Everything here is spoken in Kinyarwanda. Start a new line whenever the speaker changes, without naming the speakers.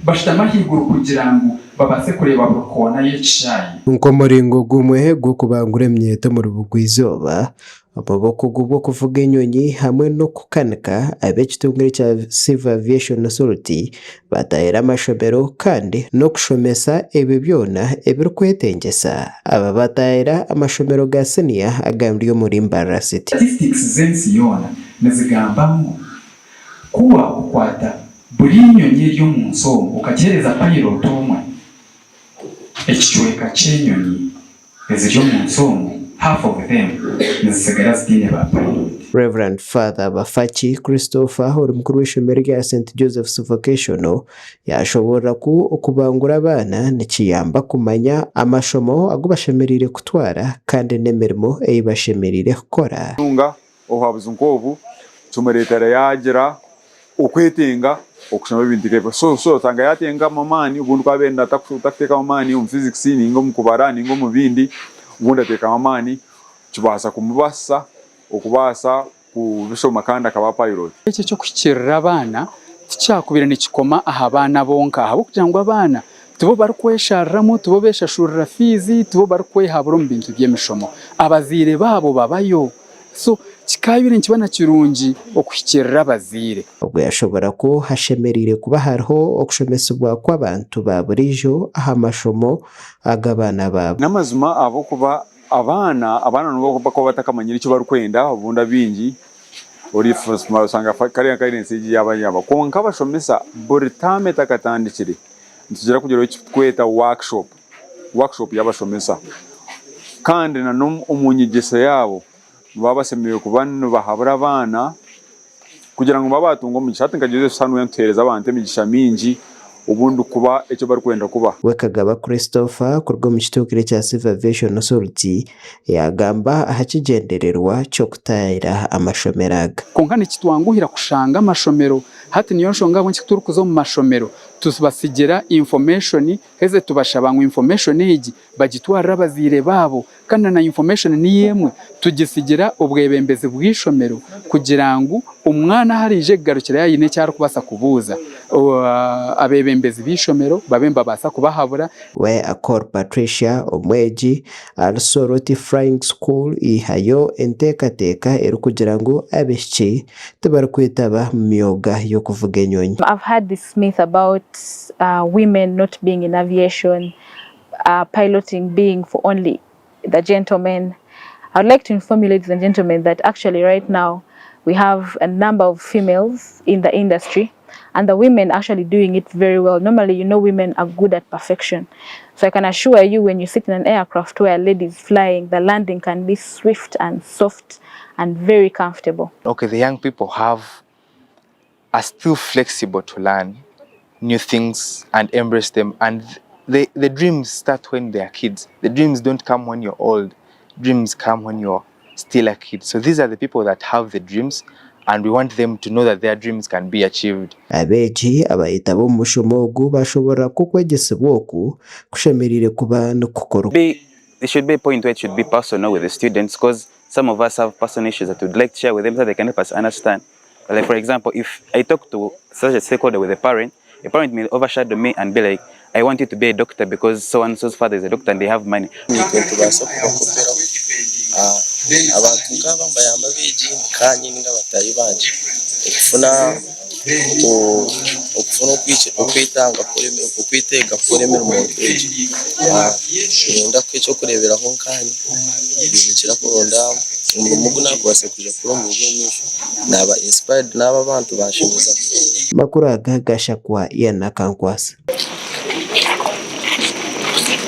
bashita amahiguru kugira ngo babase kureba kona yicaye
nko muringo gumwe go kubangura emyeto mu rubugwizoba amaboko gubwo kuvuga enyonyi hamwe no kukanika abekitungire cya Civil Aviation Authority batahera amashomero kandi no kushomesa ebe byona ebirkwetengesa aba batahera amashomero ga senior agambye muri Mbarara City.
Statistics zensi yona nezigambamo kuba ukwata buri nyonyi ryo mu nsongo ukagereza pilot umwe ekichweka cy'enyonyi eziryo mu nsongo half of them nizisigara zitine ba pilot.
Reverend Father Bafaki Christopher uri mukuru w'ishomero rya St Joseph's Vocational yashobora kubangura abana nikiyamba kumanya amashomo agubashemerire kutwara kandi nemerimo eyibashemerire gukora
tunga ohabuze nkobu tumeretera yagira ukwetenga okushoma ibindi rebo so tanga yatenga mamani ubuntu kwabenda takuteka mamani mu physics ningo mu kubara ningo mu bindi ubundi ateka mamani kibasa kumubasa okubasa ku bishoma kandi akaba pilot.
Iki cyo kwikirira abana cyakubira nikikoma aha abana bonka abo kugira ngo abana tubo barkwesharamo tubo beshashurira fizi tubo barkwehaburo mu bintu by'emishomo abazire babo babayo so kikabire nkibana kirungi okwikirira abazire
ubwo yashobora ko hashemerire kuba hariho okushomesebwa kw'abantu ba burijo aha mashomo agabana babo
n'amazima abo kuba abana nuko bako batakamanyira icyo barukwenda ubunda bingi uri first marusanga kariya karensi y'abanyaba konka bashomesa buritame takatandikire ntugera kugera icyo tweta workshop y'abashomesa kandi na umunyigiso yabo babasemewe kubana bahabura abana kugira ngo babatunga mu gishati ngageze sanuye ntereza abantu imigisha mingi ubundi kuba icyo barkwenda kuba.
Wekagaba Christopher kurwo mu kitokire cya Civil Aviation Authority yagamba ahakigendererwa cyo kutahira amashomeraga
konkane kitwanguhira kushanga amashomero hati niyo nshonga bonki turukuzo mu mashomero tubasigira information heze tubashabangwa information igi bagitwara abazire babo kandi na information ni yemwe tugisigira ubwebembeze bw'ishomero kugira ngo umwana harije garukira yayine cyaro kubasa kubuza abebembezi bishomero babemba basa kubahabura.
We akor Patricia Omweji Alsoroti Flying School ihayo entekateka eri kugira ngo abeshyi tubarkwitaba myoga yo kuvuga enyonyi.
I've had this myth about women not being in aviation, piloting being for only the gentlemen. I'd like to inform you, ladies and gentlemen, that actually right now we have a number of females in the industry and the women actually doing it very well. Normally, you know, women are good at perfection. So I can assure you, when you sit in an aircraft where a lady is flying, the landing can be swift and soft and very comfortable.
Okay, the young people are still flexible to learn new things and embrace them. And the dreams start when they are kids. The dreams don't come when you're old. Dreams come when you're still a kid. So these are the people that have the dreams, and we want them to know that their dreams can be achieved.
Abeji abayita bo mushomogu bashobora kukwegesebwoku kushemerire kuba no kukora.
There should be a point where it should be personal with the students, because some of us have personal issues that we'd like to share with them so they can help us understand. Like for example, if I talk to such a stakeholder with a parent may overshadow me and be like, I want you to be a doctor because so and so's father is a doctor and they have money.
Abantu nk'abambaye amabeji kanye ninga batayi banje okwitanga kwitega kuremera umuntu weje ngenda kwecho kureberaho nkanye bimukira kuronda umugu nakwase kuja kuronda ubunyishi naba inspired n'aba bantu bashimuza
makuru agagasha kwa yana kankwasa.